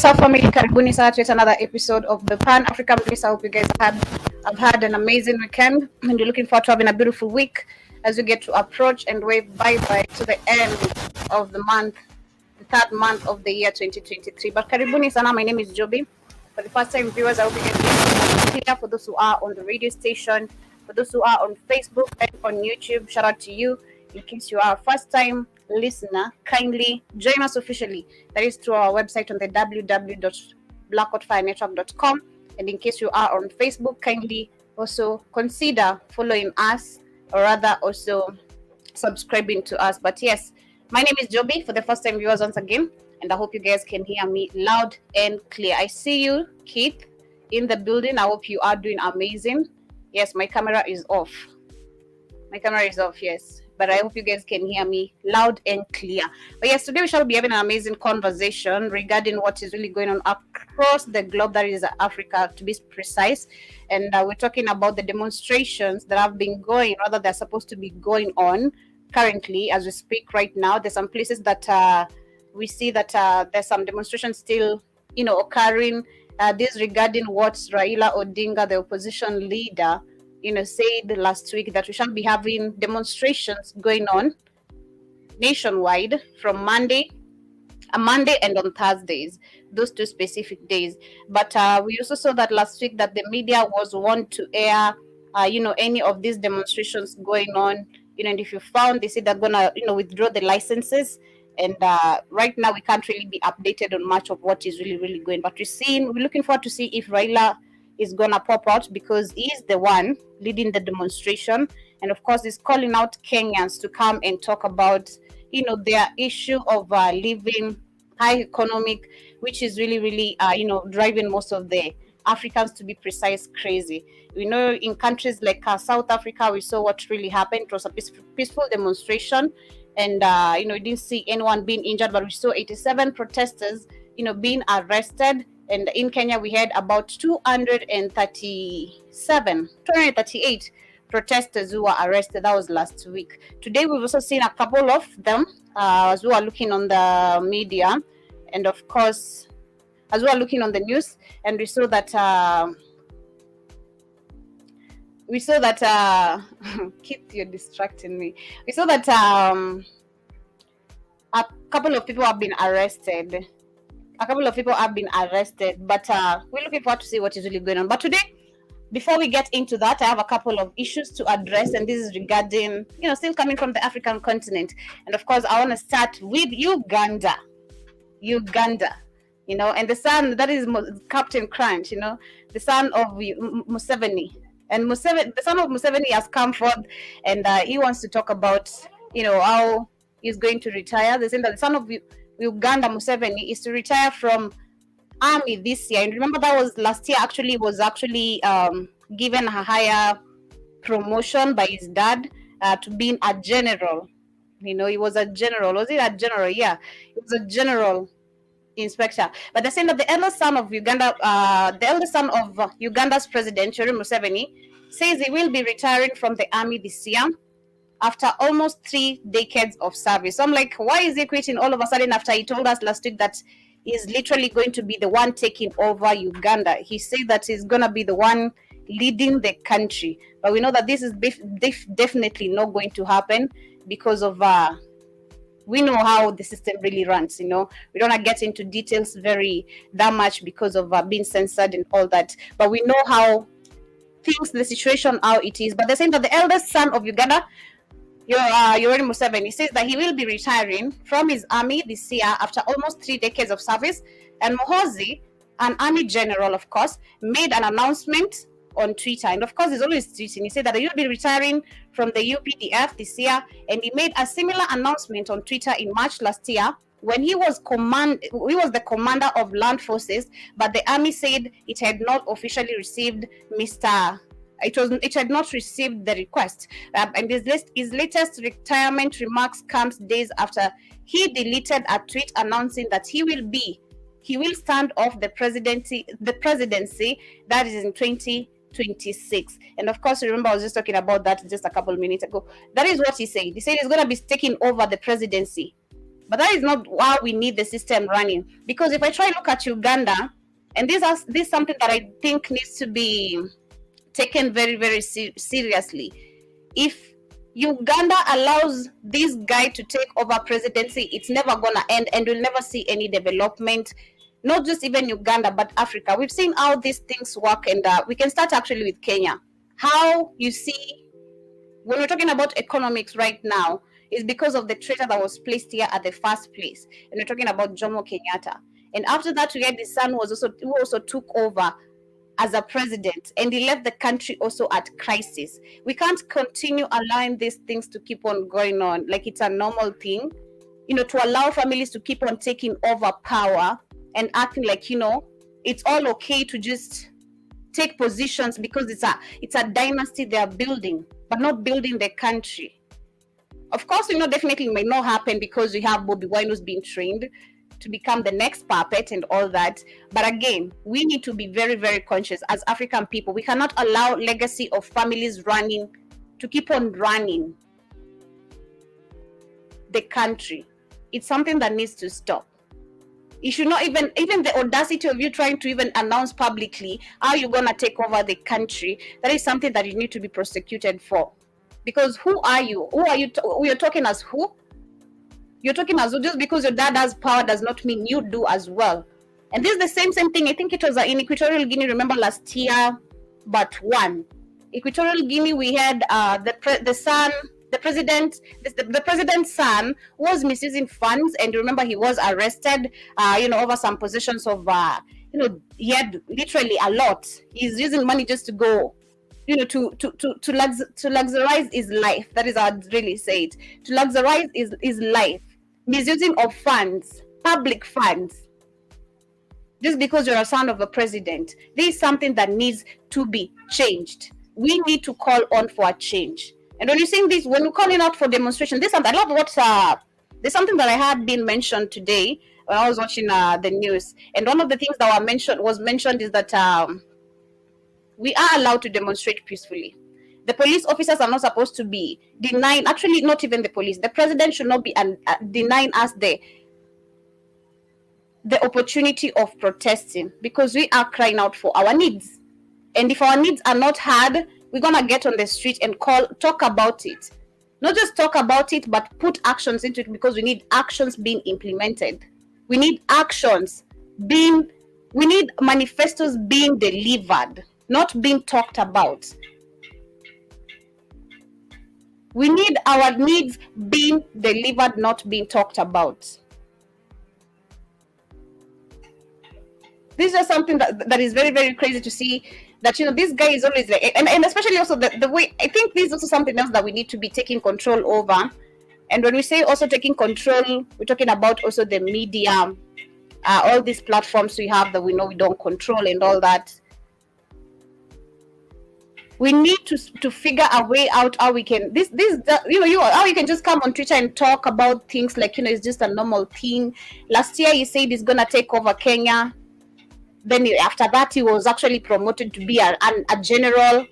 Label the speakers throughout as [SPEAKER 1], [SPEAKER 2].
[SPEAKER 1] up, family? Karibuni sana to yet another episode of the Pan-African Bliss. I hope you guys have had an amazing weekend and you're looking forward to having a beautiful week as we get to approach and wave bye-bye to the end of the month, the third month of the year 2023. But Karibuni sana, my name is Joby. For the first time viewers, I hope you guys get clear. For those who are on the radio station, for those who are on Facebook and on YouTube, shout out to you. In case you are a first time listener, kindly join us officially. That is through our website on the www.blackoutfirenetwork.com. And in case you are on Facebook, kindly also consider following us, or rather also subscribing to us. But yes, my name is Joby, for the first time viewers once again, and I hope you guys can hear me loud and clear. I see you, Keith, in the building. I hope you are doing amazing. Yes, my camera is off. Yes, but I hope you guys can hear me loud and clear. But yes, today we shall be having an amazing conversation regarding what is really going on across the globe, that is Africa to be precise. And we're talking about the demonstrations that have been going, rather they're supposed to be going on currently as we speak right now. There's some places that we see that there's some demonstrations still, occurring. This regarding what Raila Odinga, the opposition leader, said last week, that we shall be having demonstrations going on nationwide from Monday and on Thursdays, those two specific days. But we also saw that last week that the media was warned to air, any of these demonstrations going on, and if you found, they said they're gonna, withdraw the licenses. And right now we can't really be updated on much of what is really, really going. But we're looking forward to see if Raila is gonna pop out, because he's the one leading the demonstration, and of course he's calling out Kenyans to come and talk about their issue of living high economic, which is really, really driving most of the Africans, to be precise, crazy. We know in countries like South Africa, we saw what really happened. It was a peaceful demonstration, and we didn't see anyone being injured, but we saw 87 protesters being arrested. And in Kenya, we had about 238 protesters who were arrested. That was last week. Today, we've also seen a couple of them as we are looking on the media, and of course, as we are looking on the news, and we saw that Keith, you're distracting me. We saw that a couple of people have been arrested. But we're looking forward to see what is really going on. But today, before we get into that, I have a couple of issues to address, and this is regarding, still coming from the African continent. And of course, I want to start with Uganda, and the son, that is Captain Crunch, the son of Museveni. And the son of Museveni has come forth, and he wants to talk about, how he's going to retire. They say that the son of Uganda, Museveni, is to retire from army this year. And remember, that was last year. Actually, was given a higher promotion by his dad to being a general. He was a general. Was it a general? Yeah, he was a general inspector. But they're saying that the eldest son of Uganda, Uganda's president, Yoweri Museveni, says he will be retiring from the army this year, after almost 3 decades of service. So I'm like, why is he quitting all of a sudden after he told us last week that he's literally going to be the one taking over Uganda? He said that he's going to be the one leading the country. But we know that this is definitely not going to happen, because of, we know how the system really runs, We don't want to get into details that much because of being censored and all that. But we know how the situation, how it is. But they're saying that the eldest son of Uganda, Yoweri Museveni, says that he will be retiring from his army this year after almost 3 decades of service. And Muhoozi, an army general, of course, made an announcement on Twitter. And of course, he's always tweeting. He said that he'll be retiring from the UPDF this year. And he made a similar announcement on Twitter in March last year, when he was the commander of land forces, but the army said it had not officially received it had not received the request. And his latest retirement remarks comes days after he deleted a tweet announcing that he will stand off the presidency that is in 2026. And of course, remember, I was just talking about that just a couple of minutes ago. That is what he said. He said he's going to be taking over the presidency But that is not why we need the system running. Because if I try to look at Uganda, and this is something that I think needs to be taken very, very seriously. If Uganda allows this guy to take over presidency, it's never gonna end, and we'll never see any development. Not just even Uganda, but Africa. We've seen how these things work, and we can start actually with Kenya. How you see, when we're talking about economics right now, is because of the traitor that was placed here at the first place, and we're talking about Jomo Kenyatta. And after that, we had the son who also took over as a president, and he left the country also at crisis. We can't continue allowing these things to keep on going on like it's a normal thing, to allow families to keep on taking over power and acting like, it's all okay to just take positions because it's a dynasty they are building, but not building the country. Of course, definitely may not happen because we have Bobby Wine who's being trained to become the next puppet and all that. But again, we need to be very, very conscious as African people. We cannot allow legacy of families running to keep on running the country. It's something that needs to stop. You should not even the audacity of you trying to even announce publicly how you're going to take over the country. That is something that you need to be prosecuted for. Because who are you? Who are you? You're talking as who? You're talking as who? Just because your dad has power does not mean you do as well. And this is the same thing. I think it was in Equatorial Guinea, remember last year, but one. Equatorial Guinea, we had the president's son was misusing funds, and remember he was arrested, over some possessions of, he had literally a lot. He's using money just to go, to luxurize his life. That is how I'd really say it. To luxurize his life, misusing of funds, public funds. Just because you're a son of a president, this is something that needs to be changed. We need to call on for a change. And when you're saying this, when you're calling out for demonstration, I love there's something that I had been mentioned today when I was watching the news. And one of the things that was mentioned is that we are allowed to demonstrate peacefully. The police officers are not supposed to be denying, actually not even the police. The president should not be denying us the opportunity of protesting, because we are crying out for our needs. And if our needs are not heard, we're going to get on the street and talk about it. Not just talk about it, but put actions into it, because we need actions being implemented. We need we need manifestos being delivered, not being talked about. We need our needs being delivered, not being talked about. This is just something that is very, very crazy to see, that this guy is always like, and especially also the way, I think this is also something else that we need to be taking control over. And when we say also taking control, we're talking about also the media, all these platforms we have that we know we don't control and all that. We need to figure a way out how we can how you can just come on Twitter and talk about things like it's just a normal thing. Last year he said he's gonna take over Kenya. Then after that, he was actually promoted to be a general,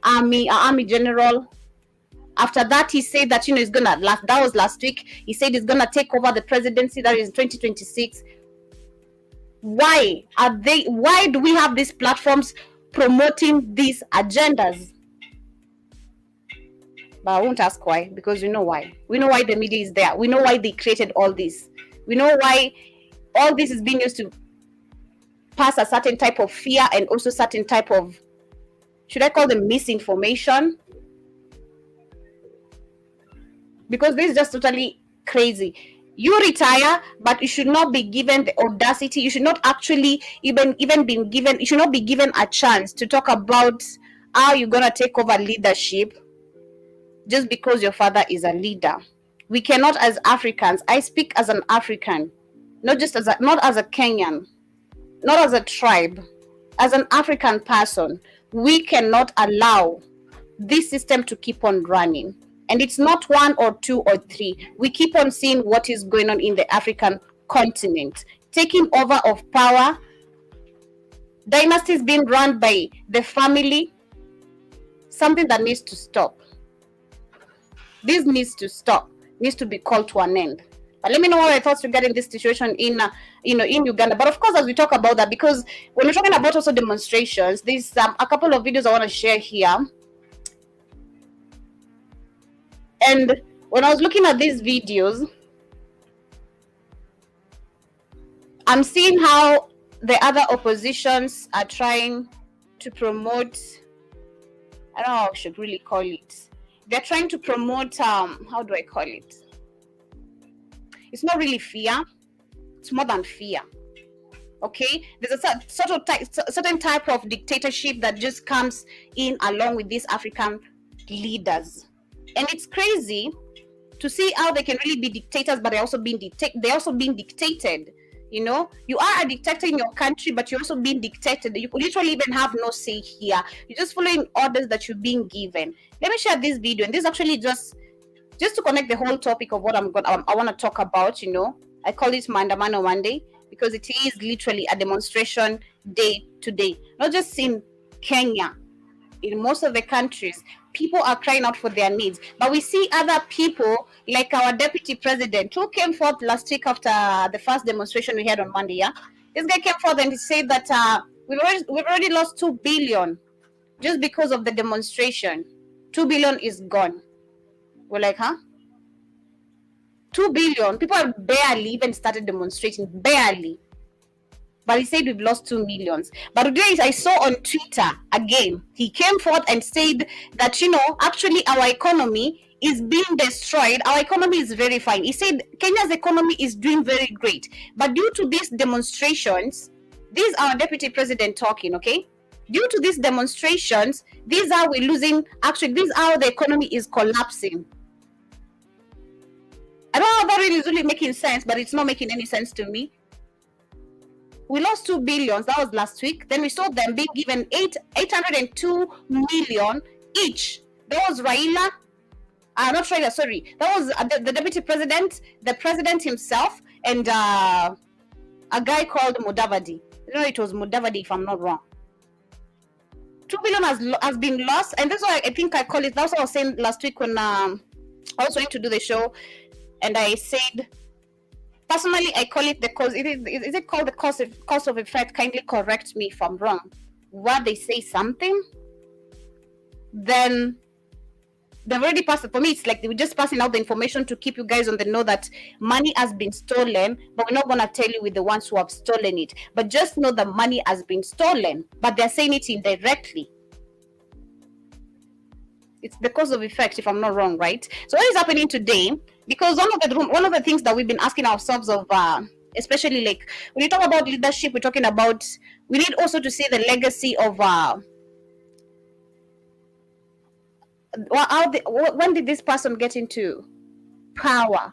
[SPEAKER 1] army general. After that, he said that he's gonna that was last week. He said he's gonna take over the presidency. That is 2026. Why do we have these platforms promoting these agendas? But I won't ask why, because we know why. We know why the media is there. We know why they created all this. We know why all this is being used to pass a certain type of fear, and also certain type of, should I call them misinformation? Because this is just totally crazy. You retire, but you should not be given the audacity. You should not actually even be given. You should not be given a chance to talk about how you're gonna take over leadership just because your father is a leader. We cannot, as Africans. I speak as an African, not as a Kenyan, not as a tribe, as an African person. We cannot allow this system to keep on running. And it's not one or two or three. We keep on seeing what is going on in the African continent. Taking over of power, dynasties being run by the family, something that needs to stop. This needs to stop, needs to be called to an end. Let me know what your thoughts regarding this situation in in Uganda. But of course, as we talk about that, because when we're talking about also demonstrations, there's a couple of videos I want to share here. And when I was looking at these videos, I'm seeing how the other oppositions are trying to promote, I don't know how I should really call it. They're trying to promote, how do I call it? It's not really fear. It's more than fear. Okay, there's a certain type of dictatorship that just comes in along with these African leaders, and it's crazy to see how they can really be dictators, but they're also being dictated. You know, you are a dictator in your country, but you're also being dictated. You literally even have no say here. You're just following orders that you're being given. Let me share this video, and this is actually just to connect the whole topic of what I want to talk about. You know, I call it Maandamano Monday because it is literally a demonstration day today, not just in Kenya. In most of the countries, people are crying out for their needs, but we see other people like our deputy president who came forth last week after the first demonstration we had on Monday. Yeah, this guy came forth and he said that we've already lost 2 billion just because of the demonstration. 2 billion is gone. We're like, huh? 2 billion. People have barely even started demonstrating, barely. But he said we've lost 2 millions. But today I saw on Twitter again, he came forth and said that, you know, actually our economy is being destroyed. Our economy is very fine. He said Kenya's economy is doing very great. But due to these demonstrations, this is our deputy president talking, okay? Due to these demonstrations, this is how we're losing, actually, this is how the economy is collapsing. I don't know if that really is really making sense, but it's not making any sense to me. We lost 2 billion. That was last week. Then we saw them being given 802 million each. That was Raila. Not Raila, sorry. That was the deputy president, the president himself, and a guy called Mudavadi. You know, it was Mudavadi, if I'm not wrong. 2 billion has been lost, and that's why I think I call it. That's what I was saying last week when I was going to do the show, and I said, personally, I call it the cause. Is it called the cause of effect? Kindly correct me if I'm wrong. Where they say something, then they've already passed it. For me, it's like they were just passing out the information to keep you guys on the know that money has been stolen, but we're not going to tell you with the ones who have stolen it. But just know the money has been stolen, but they're saying it indirectly. It's the cause of effect, if I'm not wrong, right? So what is happening today? Because one of the things that we've been asking ourselves of, especially like when you talk about leadership, we're talking about, we need also to see the legacy of when did this person get into power?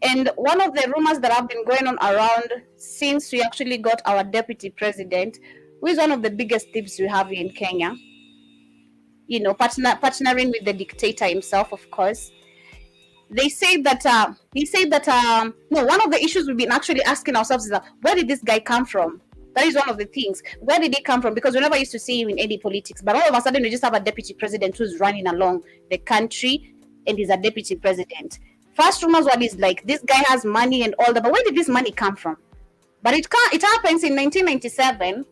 [SPEAKER 1] And one of the rumors that have been going on around since we actually got our deputy president, who is one of the biggest thieves we have in Kenya, you know, partnering with the dictator himself, of course. They say that he said that no, one of the issues we've been actually asking ourselves is that where did this guy come from? That is one of the things. Where did he come from? Because we never used to see him in any politics, but all of a sudden we just have a deputy president who's running along the country, and he's a deputy president. First rumors were is like this guy has money and all that, but where did this money come from? But it happens in 1997.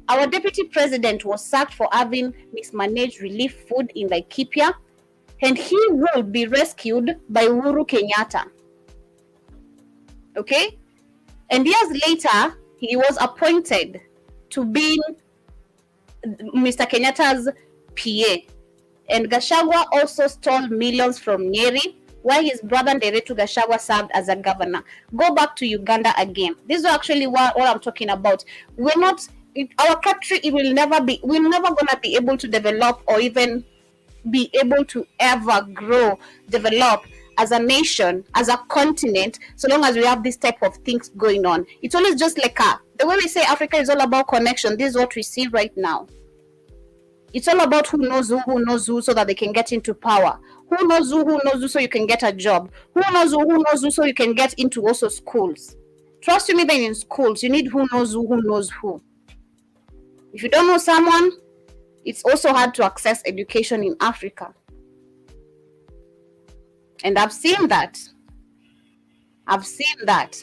[SPEAKER 1] Our deputy president was sacked for having mismanaged relief food in Laikipia, and he will be rescued by Uhuru Kenyatta. Okay? And years later, he was appointed to be Mr. Kenyatta's PA. And Gachagua also stole millions from Nyeri, where his brother Nderetu Gachagua served as a governor. Go back to Uganda again. This is actually what I'm talking about. We're not, our country, we're never gonna be able to develop or even be able to ever grow, develop as a nation, as a continent, so long as we have this type of things going on. It's always just like the way we say Africa is all about connection. This is what we see right now. It's all about who knows who, so that they can get into power. Who knows who, so you can get a job. Who knows who, so you can get into also schools. Trust me, then in schools, you need who knows who. If you don't know someone, it's also hard to access education in Africa. And I've seen that. I've seen that.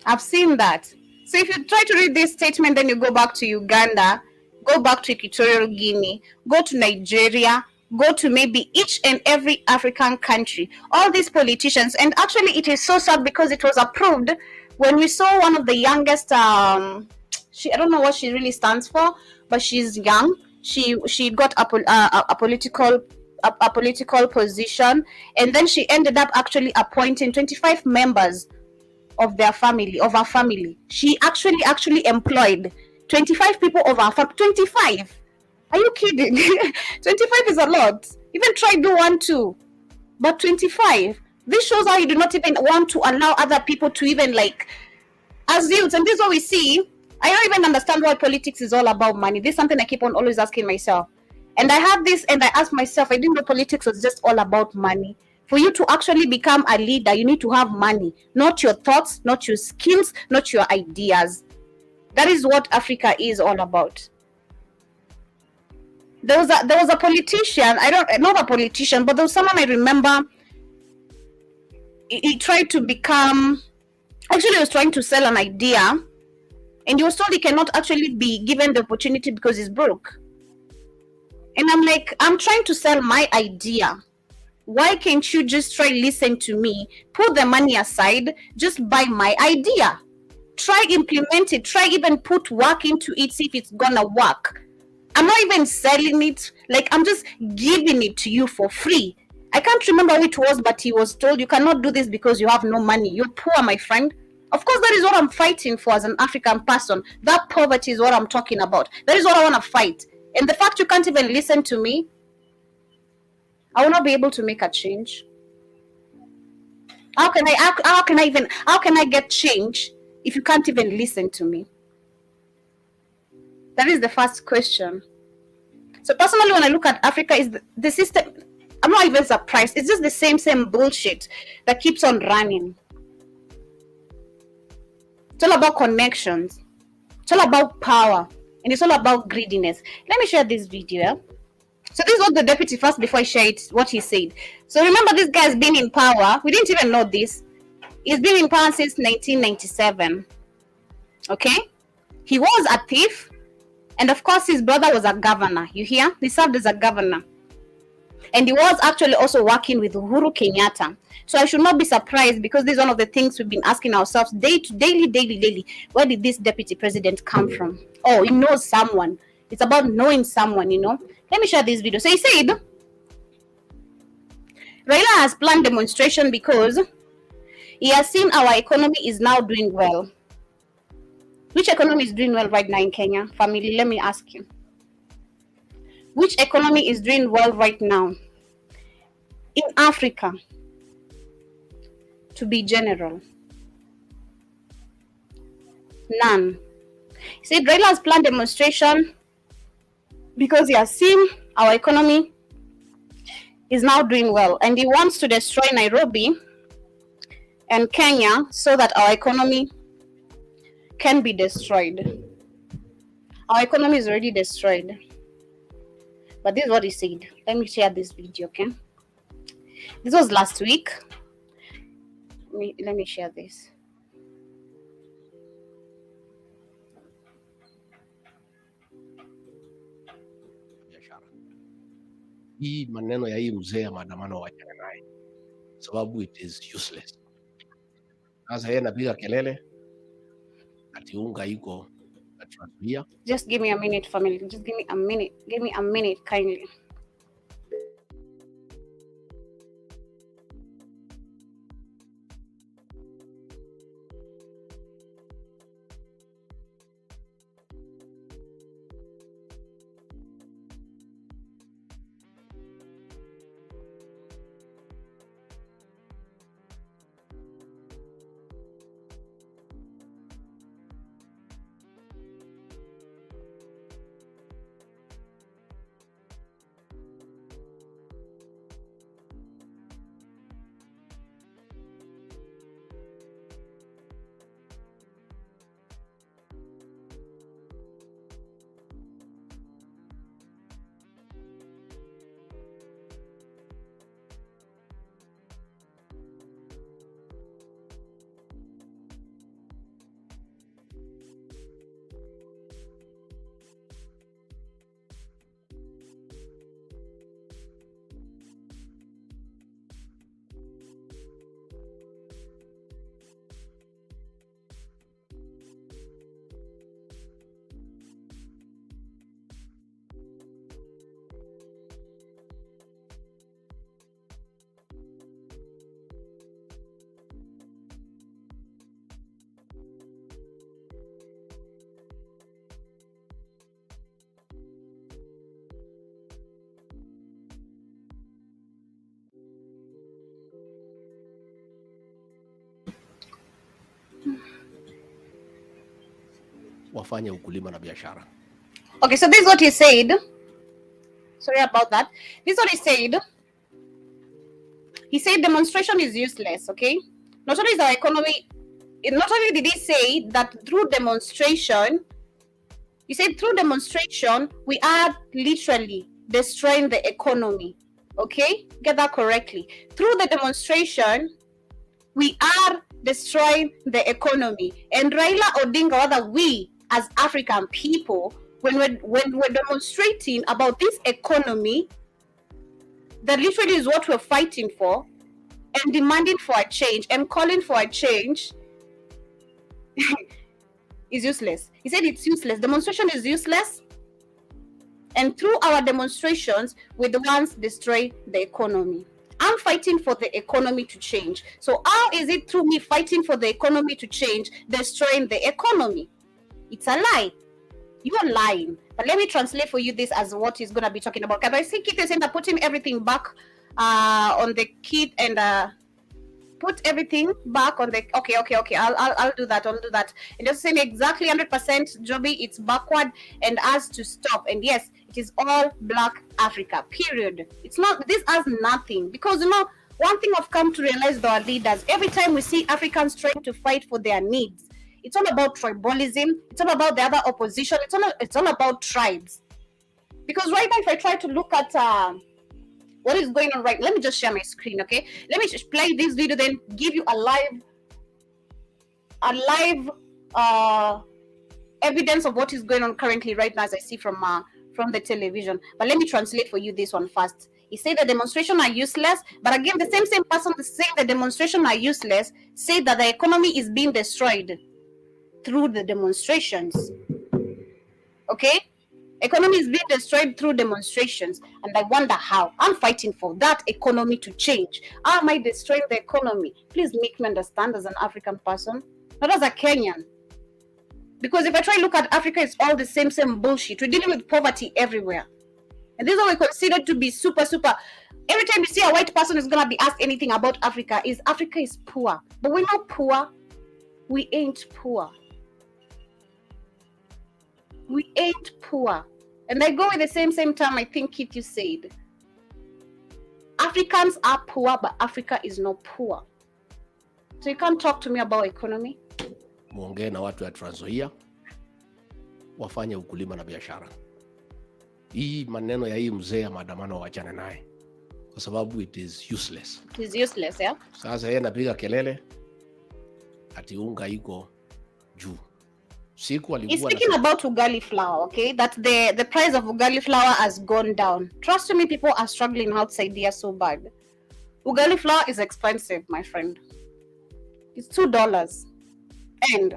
[SPEAKER 1] I've seen that. So if you try to read this statement, then you go back to Uganda, go back to Equatorial Guinea, go to Nigeria, go to maybe each and every African country, all these politicians, and actually it is so sad because it was approved when we saw one of the youngest, I don't know what she really stands for, but she's young. She got a political position, and then she ended up actually appointing 25 members of their family, of her family. She actually employed 25 people of her family. 25. Are you kidding? 25 is a lot. Even try do one too. But 25. This shows how you do not even want to allow other people to even like as youths. And this is what we see. I don't even understand why politics is all about money. This is something I keep on always asking myself. And I had this and I asked myself, I didn't know politics was just all about money. For you to actually become a leader, you need to have money, not your thoughts, not your skills, not your ideas. That is what Africa is all about. There was a politician, I don't not a politician, but there was someone I remember. He tried to become actually he was trying to sell an idea, and he was told he cannot actually be given the opportunity because he's broke. And I'm like, I'm trying to sell my idea. Why can't you just try listen to me, put the money aside, just buy my idea, try implement it, try even put work into it, see if it's gonna work. I'm not even selling it, like I'm just giving it to you for free. I can't remember who it was, but he was told you cannot do this because you have no money, you're poor, my friend. Of course, that is what I'm fighting for as an African person. That poverty is what I'm talking about. That is what I want to fight. And the fact you can't even listen to me, I will not be able to make a change. How can I get change if you can't even listen to me? That is the first question. So personally, when I look at Africa, is the system. I'm not even surprised. It's just the same bullshit that keeps on running. It's all about connections. It's all about power, and it's all about greediness. Let me share this video. So this is what the deputy first before I share it, what he said. So remember, this guy has been in power. We didn't even know this. He's been in power since 1997. Okay? He was a thief. And of course, his brother was a governor. You hear? He served as a governor. And he was actually also working with Uhuru Kenyatta. So I should not be surprised because this is one of the things we've been asking ourselves daily. Where did this deputy president come from? Oh, he knows someone. It's about knowing someone, you know. Let me share this video. So he said, Raila has planned demonstration because he has seen our economy is now doing well. Which economy is doing well right now in Kenya? Family, let me ask you. Which economy is doing well right now in Africa? To be general. None. He said Raila has planned demonstration because he has seen our economy is now doing well, and he wants to destroy Nairobi and Kenya so that our economy can be destroyed. Our economy is already destroyed. But this is what he said. Let me share this video, okay? This was last week. Let me share this.
[SPEAKER 2] Hii maneno ya hii mzee ya maandamano wachana naye, sababu it is useless. Sasa yeye anapiga kelele ati unga iko atuambia.
[SPEAKER 1] Just give me a minute, family. Just give me a minute. Give me a minute, kindly.
[SPEAKER 2] wafanye ukulima na biashara.
[SPEAKER 1] Okay, so this is what he said. Sorry about that. This is what he said. He said demonstration is useless, okay? Not only is our economy, not only did he say that through demonstration, he said through demonstration, we are literally destroying the economy, okay? Get that correctly. Through the demonstration, we are destroying the economy. And Raila Odinga, rather we as African people, when we're demonstrating about this economy, that literally is what we're fighting for and demanding for a change and calling for a change is useless. He said it's useless. Demonstration is useless. And through our demonstrations, we're the ones destroy the economy. I'm fighting for the economy to change. So how is it through me fighting for the economy to change, destroying the economy? It's a lie. You're lying. But let me translate for you this as what he's going to be talking about. Because I see Keith is saying that putting everything back on the kit and put everything back on the okay. I'll do that. And just saying exactly 100%, Joby, it's backward and us to stop. And yes, it is all Black Africa. Period. It's not. This has nothing, because one thing I've come to realize with our leaders, every time we see Africans trying to fight for their needs, it's all about tribalism. It's all about the other opposition. It's all about tribes. Because right now, if I try to look at what is going on right, let me just share my screen, okay? Let me just play this video, then give you a live evidence of what is going on currently right now, as I see from the television. But let me translate for you this one first. He said the demonstration are useless, but again, the same person saying the demonstration are useless say that the economy is being destroyed through the demonstrations. Okay? Economy is being destroyed through demonstrations, and I wonder how. I'm fighting for that economy to change. How am I destroying the economy? Please make me understand as an African person, not as a Kenyan. Because if I try to look at Africa, it's all the same bullshit. We're dealing with poverty everywhere. And this is what we consider to be super. Every time you see a white person is going to be asked anything about Africa is poor. But we're not poor. We ain't poor. We ain't poor. And I go with the same term I think Keith you said. Africans are poor, but Africa is not poor. So you can't talk to me about economy.
[SPEAKER 2] Muongee na watu ya Trans Nzoia wafanye ukulima na biashara. Hii maneno ya hii mzee ya maandamano wachane naye, kwa sababu it is useless.
[SPEAKER 1] It is useless, yeah?
[SPEAKER 2] Sasa yeye anapiga kelele ati unga iko juu.
[SPEAKER 1] He's speaking about ugali flour, okay? That the price of ugali flour has gone down. Trust me, people are struggling outside there so bad. Ugali flour is expensive, my friend. It's $2. And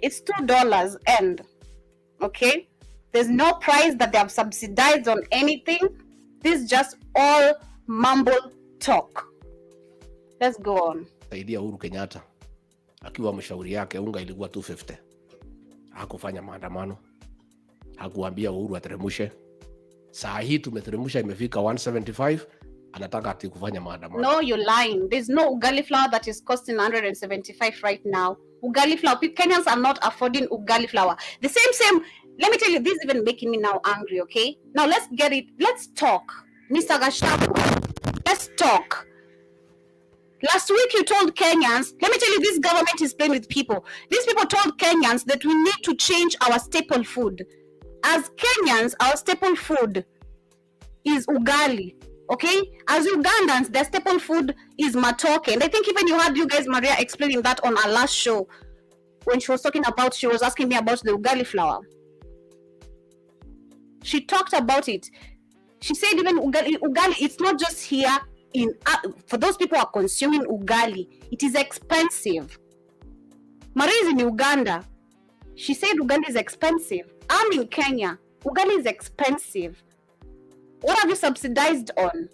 [SPEAKER 1] it's $2 and okay? There's no price that they have subsidized on anything. This is just all mumble talk. Let's go on.
[SPEAKER 2] Saidia Uhuru Kenyatta akiwa mshauri yake unga ilikuwa 250. Hakufanya maandamano. Hakuambia Uhuru ateremshe. Saa hii tumeteremsha imefika 175. Anataka ati kufanya maandamano.
[SPEAKER 1] No, you're lying. There's no ugali flour that is costing 175 right now. Ugali flour. Kenyans are not affording ugali flour. The same. Let me tell you, this is even making me now angry, okay? Now let's get it. Let's talk. Mr. Gashapu, let's talk. Last week you told Kenyans, let me tell you, this government is playing with people. These people told Kenyans that we need to change our staple food. As Kenyans, our staple food is ugali, okay? As Ugandans, their staple food is matoke. And I think even you had you guys, Maria, explaining that on our last show when she was talking about, she was asking me about the ugali flour. She talked about it. She said even ugali, it's not just here. For those people who are consuming ugali, it is expensive. Maria is in Uganda. She said ugali is expensive. I'm in Kenya. Ugali is expensive. What have you subsidized on?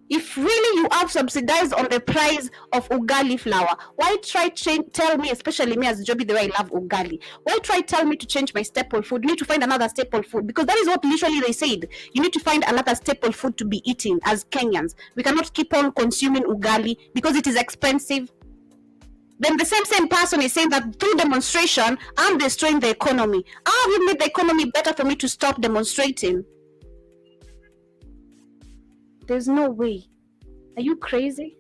[SPEAKER 1] If really you have subsidized on the price of ugali flour, why try tell me, especially me as Joby, the way I love ugali, why try tell me to change my staple food? You need to find another staple food, because that is what literally they said. You need to find another staple food to be eating as Kenyans. We cannot keep on consuming ugali because it is expensive. Then the same person is saying that through demonstration, I'm destroying the economy. How have you made the economy better for me to stop demonstrating? There's no way. Are you crazy?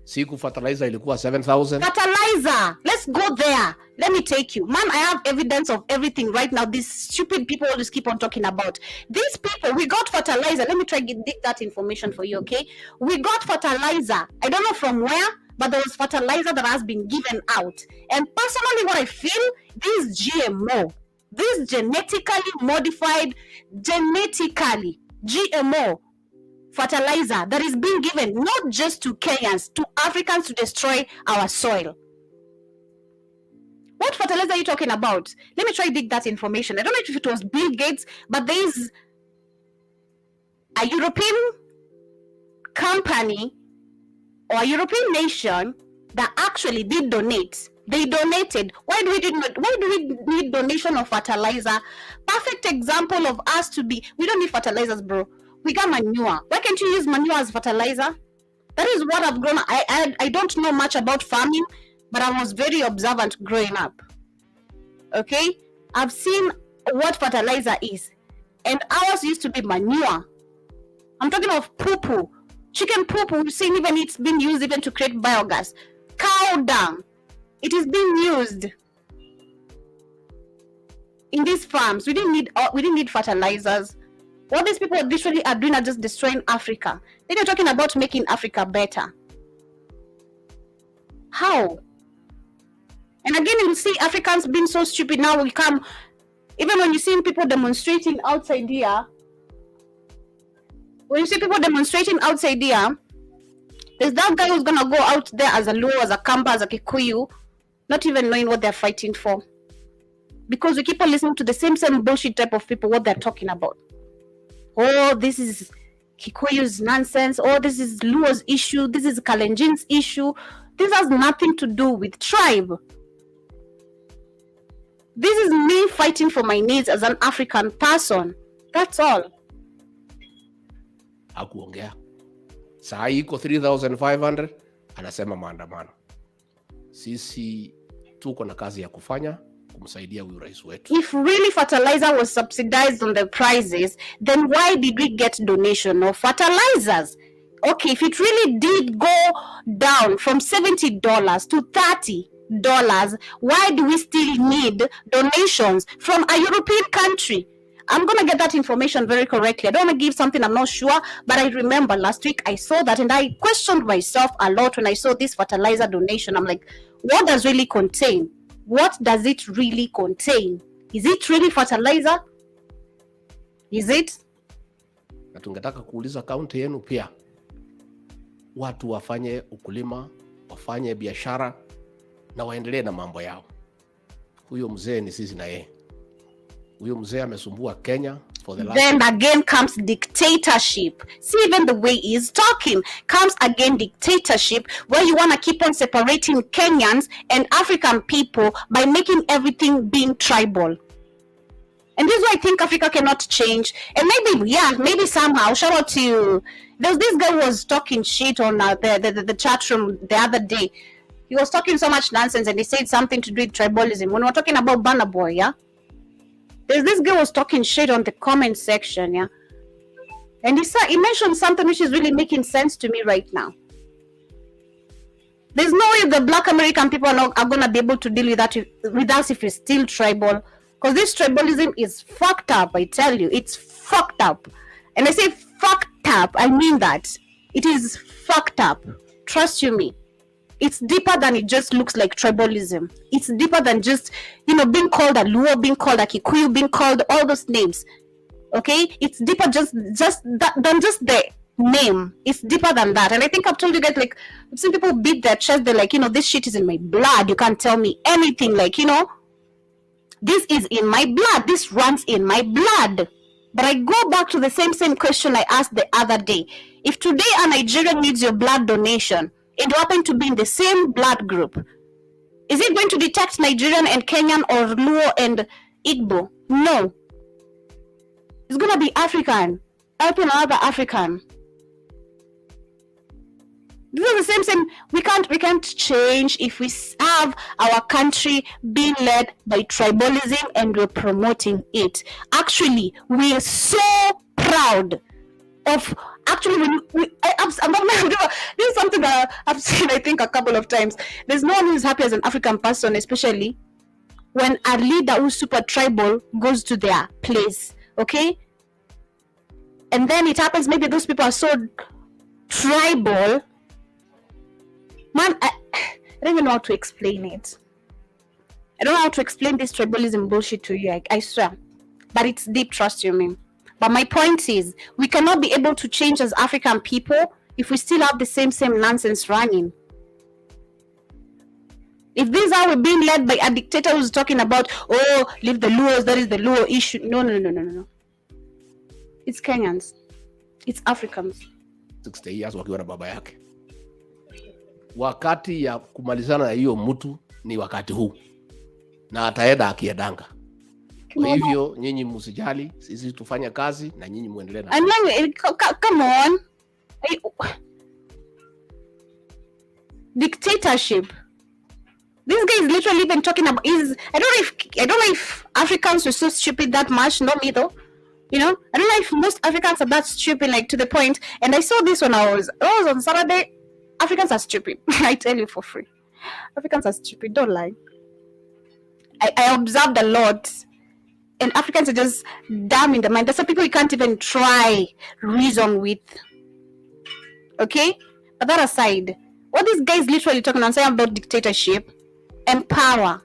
[SPEAKER 2] Siku fertilizer ilikuwa 7,000.
[SPEAKER 1] Fertilizer. Let's go there. Let me take you. Man, I have evidence of everything right now. These stupid people always keep on talking about. These people, we got fertilizer. Let me try to dig that information for you, okay? We got fertilizer. I don't know from where, but there was fertilizer that has been given out. And personally, what I feel, this GMO, this genetically modified, GMO fertilizer that is being given not just to Kenyans, to Africans to destroy our soil. What fertilizer are you talking about? Let me try to dig that information. I don't know if it was Bill Gates, but there is a European company or a European nation that actually did donate. They donated. Why do we need donation of fertilizer? Perfect example of us to be, we don't need fertilizers, bro. We got manure. Why can't you use manure as fertilizer? That is what I've grown. I don't know much about farming, but I was very observant growing up. Okay? I've seen what fertilizer is. And ours used to be manure. I'm talking of poo-poo. Chicken poo-poo, we've seen even it's been used even to create biogas. Cow dung. It is being used in these farms. We didn't need fertilizers. What these people literally are doing are just destroying Africa. Then you're talking about making Africa better. How? And again, you see Africans being so stupid now. We come, even when you see people demonstrating outside here, there's that guy who's gonna go out there as a Luo, as a Kamba, as a Kikuyu, not even knowing what they're fighting for. Because we keep on listening to the same bullshit type of people, what they're talking about. Oh, this is Kikuyu's nonsense. Oh, this is Luo's issue. This is Kalenjin's issue. This has nothing to do with tribe. This is me fighting for my needs as an African person. That's all.
[SPEAKER 2] Hakuongea. Saa iko 3,500 anasema maandamano. Sisi tuko na kazi ya kufanya kumsaidia huyu rais wetu.
[SPEAKER 1] If really fertilizer was subsidized on the prices, then why did we get donation of fertilizers? Okay, if it really did go down from $70 to $30, why do we still need donations from a European country? I'm going to get that information very correctly. I don't want to give something I'm not sure, but I remember last week I saw that and I questioned myself a lot when I saw this fertilizer donation. I'm like, what does really contain? What does it really contain? Is it really fertilizer? Is it?
[SPEAKER 2] Na tungetaka kuuliza kaunti yenu pia. Watu wafanye ukulima, wafanye biashara na waendelee na mambo yao. Huyo mzee ni sisi na yeye. Huyo mzee amesumbua Kenya for the last.
[SPEAKER 1] Then again comes dictatorship. See, even the way he is talking comes again dictatorship, where you want to keep on separating Kenyans and African people by making everything being tribal. And this is why I think Africa cannot change. And maybe somehow, shout out to, there's this guy who was talking shit on the chat room the other day. He was talking so much nonsense and he said something to do with tribalism. When we're talking about Burna Boy, yeah? There's this guy was talking shit on the comment section, yeah? And he mentioned something which is really making sense to me right now. There's no way the Black American people are going to be able to deal with that with us if it's still tribal. Because this tribalism is fucked up, I tell you. It's fucked up. And I say fucked up, I mean that. It is fucked up. Trust you me. It's deeper than it just looks like tribalism. It's deeper than just, being called a Luo, being called a Kikuyu, being called all those names. Okay? It's deeper than just the name. It's deeper than that. And I think I've told you guys, like, I've seen people beat their chest. They're like, this shit is in my blood. You can't tell me anything. Like, this is in my blood. This runs in my blood. But I go back to the same question I asked the other day. If today a Nigerian needs your blood donation, it happen to be in the same blood group, is it going to detect Nigerian and Kenyan or Luo and Igbo? No. It's going to be African, helping another African. These are the same. We can't change if we have our country being led by tribalism and we're promoting it. Actually, we are so proud of. Actually, this is something that I've seen, I think, a couple of times. There's no one who's happy as an African person, especially when a leader who's super tribal goes to their place, okay? And then it happens, maybe those people are so tribal. Man, I don't even know how to explain it. I don't know how to explain this tribalism bullshit to you, I swear. But it's deep, trust you me. But my point is, we cannot be able to change as African people if we still have the same nonsense running. If these are we're being led by a dictator who's talking about, oh, leave the Luos, that is the Luo issue. No. It's Kenyans. It's Africans.
[SPEAKER 2] 60 years wakiwa na baba yake. Wakati ya kumalizana na hiyo mtu ni wakati huu. Na ataenda akiendanga. Kwa hivyo nyinyi msijali, sisi tufanye kazi na nyinyi muendelee na.
[SPEAKER 1] Come on. Dictatorship. This guy is literally even talking about I don't know if Africans were so stupid that much, not me though. You know, I don't know if most Africans are that stupid, like to the point. And I saw this when I was on Saturday. Africans are stupid. I tell you for free. Africans are stupid. Don't lie. I observed a lot. And Africans are just dumb in the mind. There's some people you can't even try reason with. Okay? But that aside, what this guy is literally talking on, saying about dictatorship and power.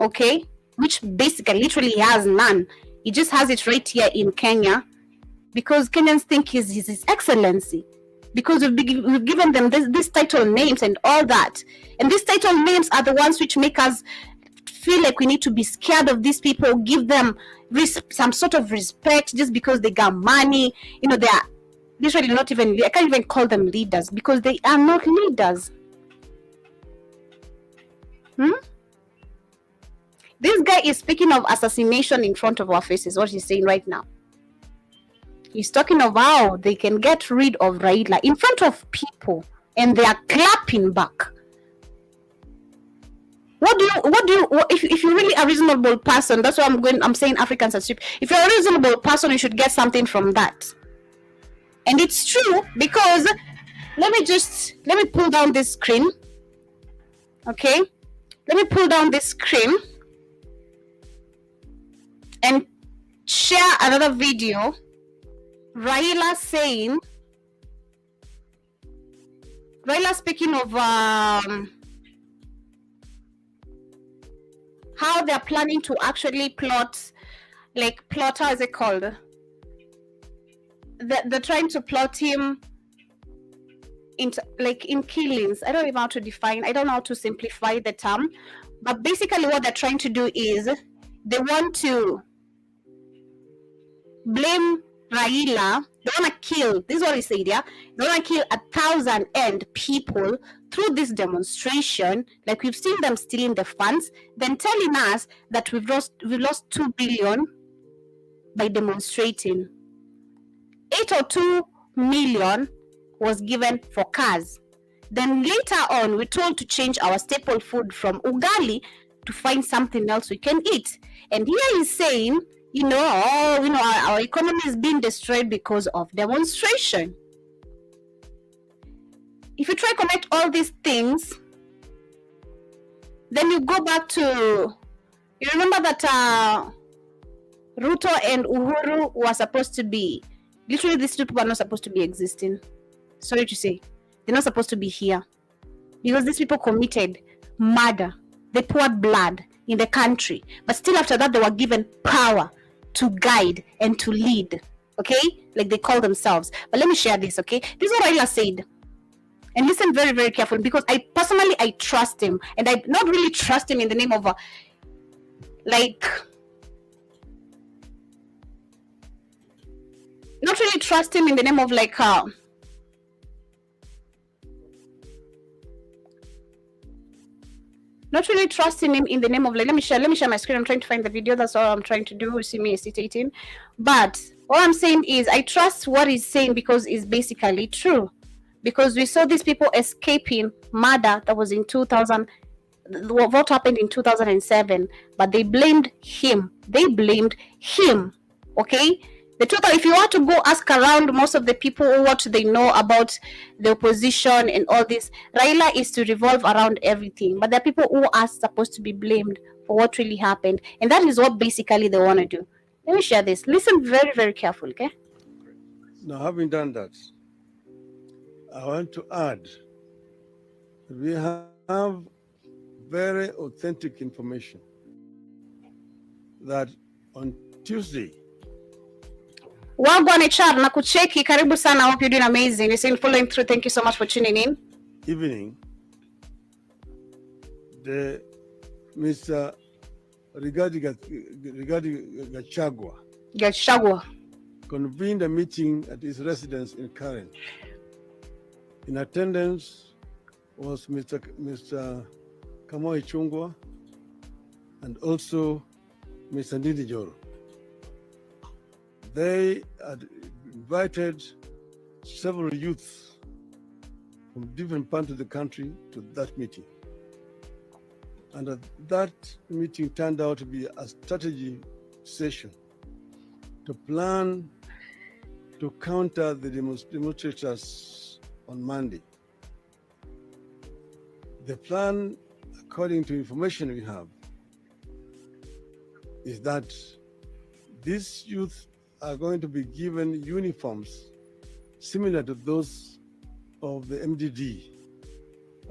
[SPEAKER 1] Okay? Which basically literally has none. He just has it right here in Kenya because Kenyans think he's His Excellency. Because we've given them these title names and all that. And these title names are the ones which make us feel like we need to be scared of these people, give them some sort of respect just because they got money. You know, they are literally not even, I can't even call them leaders because they are not leaders. This guy is speaking of assassination in front of our faces, what he's saying right now. He's talking of how they can get rid of Raila in front of people and they are clapping back. If you're really a reasonable person, that's why I'm saying Africans are stupid. If you're a reasonable person, you should get something from that. And it's true because let me pull down this screen. Okay? Let me pull down this screen and share another video. Raila speaking of how they're planning to actually plot, how is it called? They're trying to plot him in killings. I don't even know how to define, I don't know how to simplify the term, but basically what they're trying to do is they want to blame Raila. They want to kill, this is what he said, yeah? They want to kill 1,000 people through this demonstration, like we've seen them stealing the funds, then telling us that we've lost 2 billion by demonstrating. 8 or 2 million was given for cars. Then later on, we're told to change our staple food from ugali to find something else we can eat. And here he's saying, our economy is being destroyed because of demonstration. If you try to connect all these things, then you go back to, you remember that Ruto and Uhuru were supposed to be, literally these two people are not supposed to be existing. Sorry to say, they're not supposed to be here. Because these people committed murder. They poured blood in the country. But still after that, they were given power to guide and to lead. Okay? Like they call themselves. But let me share this, okay? This is what Raila said. And listen very, very carefully, because I trust him. And I not really trust him in the name of, not really trust him in the name of not really trusting him in the name of let me share my screen. I'm trying to find the video. That's all I'm trying to do. You see me hesitating. But all I'm saying is I trust what he's saying because it's basically true. because we saw these people escaping murder that was in 2000. What happened in 2007, but they blamed him. Okay, the truth, if you want to go ask around most of the people what they know about the opposition and all this, Raila is to revolve around everything, but there are people who are supposed to be blamed for what really happened, and that is what basically they want to do. Let me share this. Listen very, very carefully, okay?
[SPEAKER 3] Now, having done that, I want to add that we have very authentic information that on Tuesday,
[SPEAKER 1] Wagwan HR na kucheki, karibu sana. I hope you're doing amazing. You're saying following through. Thank you so much for tuning in.
[SPEAKER 3] Evening, the Mr. Rigathi
[SPEAKER 1] Gachagua
[SPEAKER 3] convened a meeting at his residence in Karen. In attendance was Mr. Kamoi Chungwa and also Mr. Ndindi Joro. They had invited several youths from different parts of the country to that meeting. And that meeting turned out to be a strategy session to plan to counter the demonstrators on Monday. The plan, according to information we have, is that these youth are going to be given uniforms similar to those of the MDD,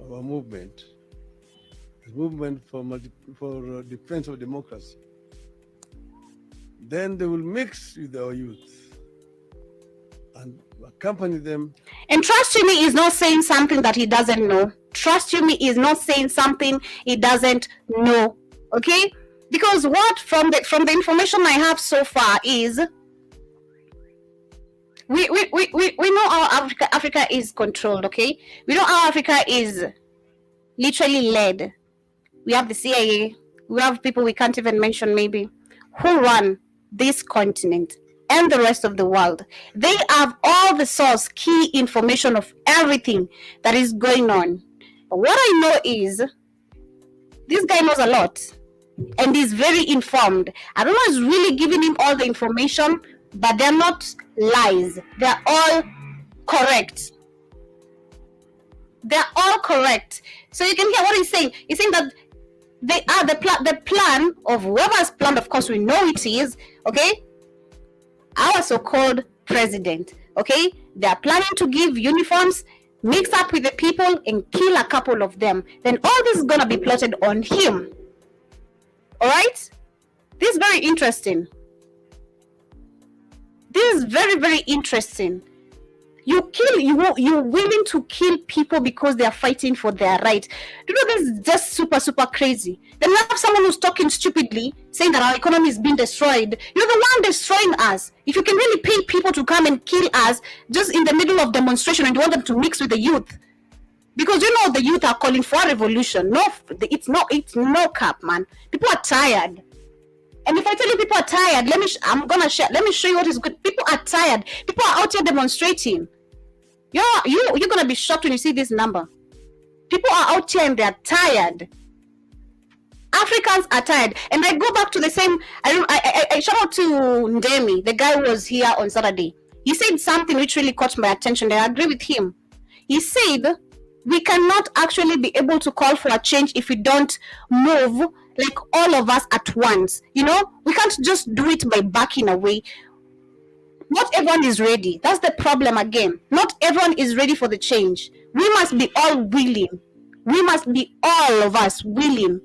[SPEAKER 3] our movement, the movement for defense of democracy. Then they will mix with our youth and accompany them.
[SPEAKER 1] And trust you me, is not saying something that he doesn't know. Trust you me, is not saying something he doesn't know. Okay? Because what from the information I have so far is we know how Africa is controlled, okay? We know how Africa is literally led. We have the CIA, we have people we can't even mention maybe, who run this continent and the rest of the world. They have all the source, key information of everything that is going on. But what I know is, this guy knows a lot and is very informed. I don't know if he's really giving him all the information, but they're not lies. They're all correct. They're all correct. So you can hear what he's saying. He's saying that they are the plan of whoever's planned, of course we know it is, okay? Our so-called president, okay? They are planning to give uniforms, mix up with the people and kill a couple of them. Then all this is gonna be plotted on him. All right? This is very interesting. This is very, very interesting. You're willing to kill people because they are fighting for their right. You know, this is just super, super crazy. Then we have someone who's talking stupidly, saying that our economy is being destroyed. You're the one destroying us. If you can really pay people to come and kill us just in the middle of demonstration and you want them to mix with the youth, because you know the youth are calling for a revolution. No, it's no cap, man. People are tired. And if I tell you people are tired, let me show you what is good. People are tired. People are out here demonstrating. You're gonna be shocked when you see this number. People are out here and they're tired. Africans are tired. And I go back to the same. I shout out to Ndemi, the guy who was here on Saturday. He said something which really caught my attention. I agree with him. He said we cannot actually be able to call for a change if we don't move like all of us at once. You know, we can't just do it by backing away. Not everyone is ready. That's the problem again. Not everyone is ready for the change. We must be all willing. We must be all of us willing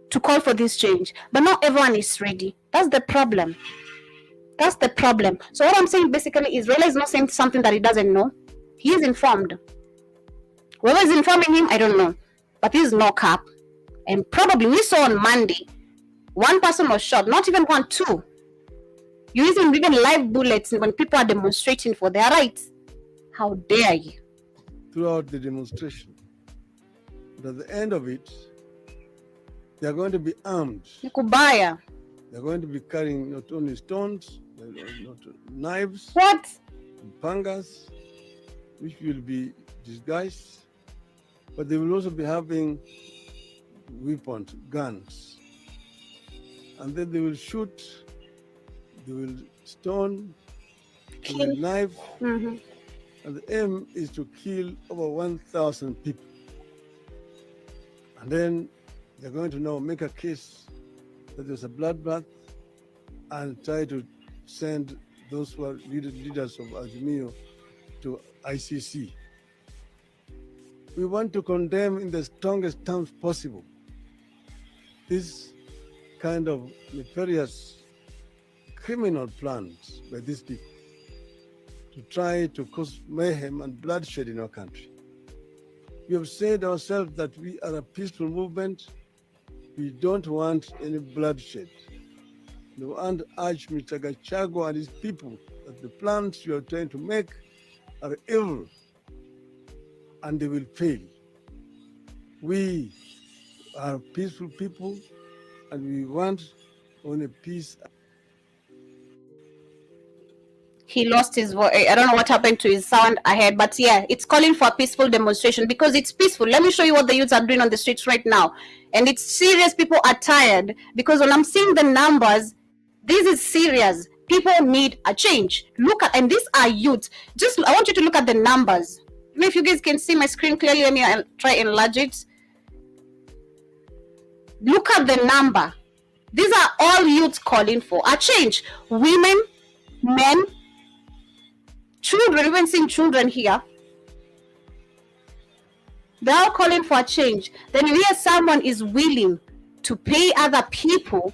[SPEAKER 1] to call for this change. But not everyone is ready. That's the problem. That's the problem. So what I'm saying basically is Raila is not saying something that he doesn't know. He is informed. Whoever is informing him, I don't know. But this is no cap. And probably we saw on Monday, one person was shot, not even one, two. You're using even live bullets when people are demonstrating for their rights. How dare you?
[SPEAKER 3] Throughout the demonstration. But at the end of it, they are going to be armed.
[SPEAKER 1] Nikubaya.
[SPEAKER 3] They're going to be carrying not only stones, not knives.
[SPEAKER 1] What?
[SPEAKER 3] Pangas. which will be disguised, but they will also be having weapons, guns. And then they will shoot, they will stone, they will knife, and the aim is to kill over 1,000 people. And then they're going to now make a case that there's a bloodbath and try to send those who are leaders of Azimio to ICC. We want to condemn in the strongest terms possible this kind of nefarious criminal plans by these people to try to cause mayhem and bloodshed in our country. We have said ourselves that we are a peaceful movement. We don't want any bloodshed. We want to urge Mr. Gachagua and his people that the plans you are trying to make are evil and they will fail. We are peaceful people and we want only peace.
[SPEAKER 1] He lost his voice. I don't know what happened to his sound ahead, but yeah, it's calling for a peaceful demonstration because it's peaceful. Let me show you what the youths are doing on the streets right now. And it's serious. People are tired because when I'm seeing the numbers, this is serious. People need a change. Look at, and these are youths. I want you to look at the numbers. I don't know if you guys can see my screen clearly. Let me try and enlarge it. Look at the number. These are all youths calling for a change. Women, men, children, even seeing children here. They're all calling for a change. Then you hear someone is willing to pay other people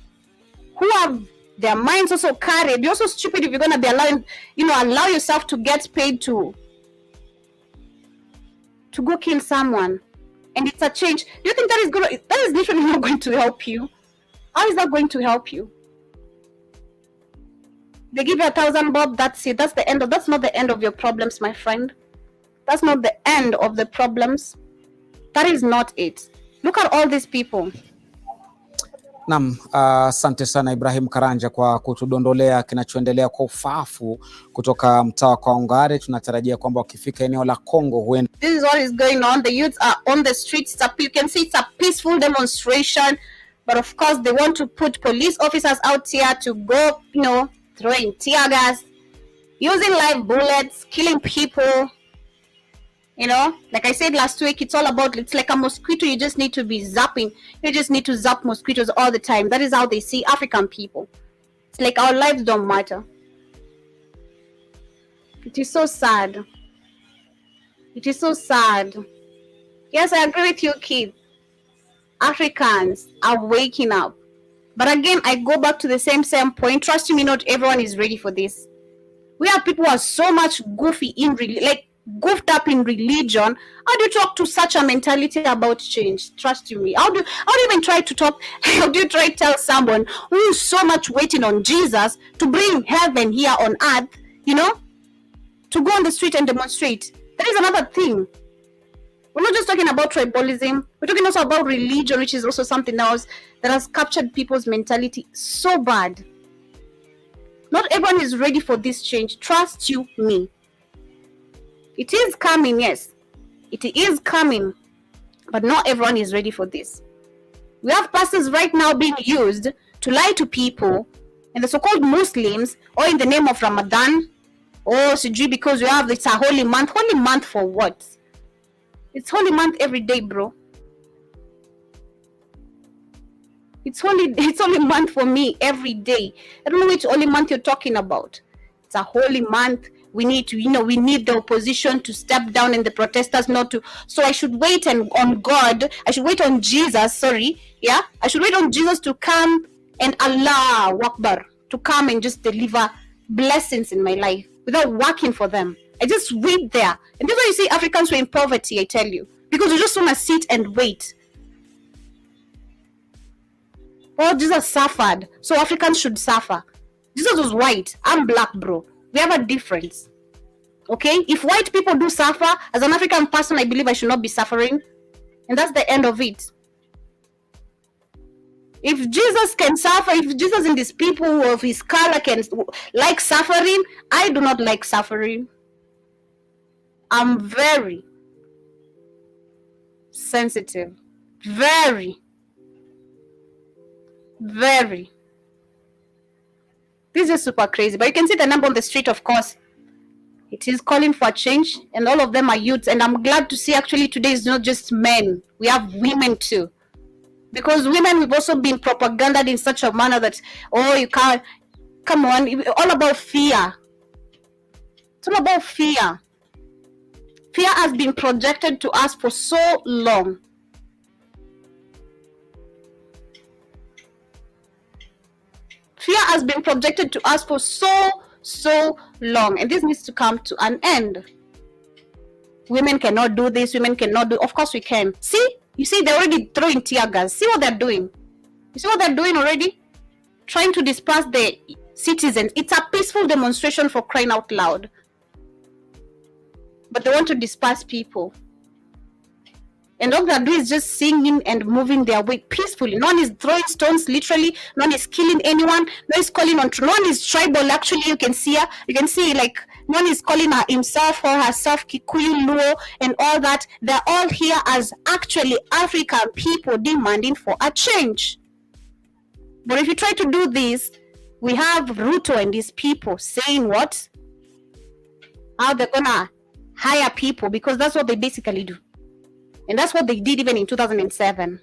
[SPEAKER 1] who have their minds also carried. You're so stupid if you're going to be allowing, allow yourself to get paid to go kill someone. And it's a change. Do you think that is literally not going to help you? How is that going to help you? They give you 1,000 bob, that's it. That's not the end of your problems, my friend. That's not the end of the problems. That is not it. Look at all these people.
[SPEAKER 4] Naam, asante sana Ibrahim Karanja kwa kutudondolea kinachoendelea kwa ufafu kutoka mtaa wa Kaungare. Tunatarajia kwamba wakifika eneo la Kongo huenda.
[SPEAKER 1] This is what is going on. The youths are on the streets. You can see it's a peaceful demonstration, but of course they want to put police officers out here to go, throwing tear gas, using live bullets, killing people. Like I said last week, it's like a mosquito. You just need to be zapping. You just need to zap mosquitoes all the time. That is how they see African people. It's like our lives don't matter. It is so sad. It is so sad. Yes, I agree with you, kid. Africans are waking up. But again, I go back to the same point. Trust me, not everyone is ready for this. We have people who are so much goofed up in religion. How do you talk to such a mentality about change? Trust me. How do you even try to talk? How do you try to tell someone who is so much waiting on Jesus to bring heaven here on earth, to go on the street and demonstrate? That is another thing. We're not just talking about tribalism. We're talking also about religion, which is also something else that has captured people's mentality so bad. Not everyone is ready for this change. Trust you me. It is coming, yes. It is coming. But not everyone is ready for this. We have pastors right now being used to lie to people and the so-called Muslims, or in the name of Ramadan, or because it's a holy month. Holy month for what? It's holy month every day, bro. It's holy month for me every day. I don't know which holy month you're talking about. It's a holy month. We need the opposition to step down and the protesters not to. So I should wait on God. I should wait on Jesus. Sorry. Yeah. I should wait on Jesus to come and Allah Akbar to come and just deliver blessings in my life without working for them. I just wait there. And this is why you see Africans were in poverty, I tell you. Because we just want to sit and wait. Oh, Jesus suffered. So Africans should suffer. Jesus was white. I'm black, bro. We have a difference. Okay? If white people do suffer, as an African person, I believe I should not be suffering. And that's the end of it. If Jesus can suffer, if Jesus and his people of his color can like suffering, I do not like suffering. I'm very sensitive. Very. This is super crazy. But you can see the number on the street, of course. It is calling for change, and all of them are youths. And I'm glad to see actually today is not just men. We have women too. Because women, we've also been propagandized in such a manner that, oh, you can't, come on, all about fear. It's all about fear. Fear has been projected to us for so long. Fear has been projected to us for so long, and this needs to come to an end. Women cannot do this, women cannot do, of course we can. See, you see, they're already throwing tear gas. See what they're doing? You see what they're doing already? Trying to disperse the citizens. It's a peaceful demonstration, for crying out loud. But they want to disperse people. And all they're doing is just singing and moving their way peacefully. No one is throwing stones, literally. No one is killing anyone. No one is calling on. No one is tribal, actually. You can see her. You can see, like, no one is calling her himself or herself Kikuyu, Luo, and all that. They're all here as actually African people demanding for a change. But if you try to do this, we have Ruto and his people saying what? How they're gonna hire people, because that's what they basically do. And that's what they did even in 2007.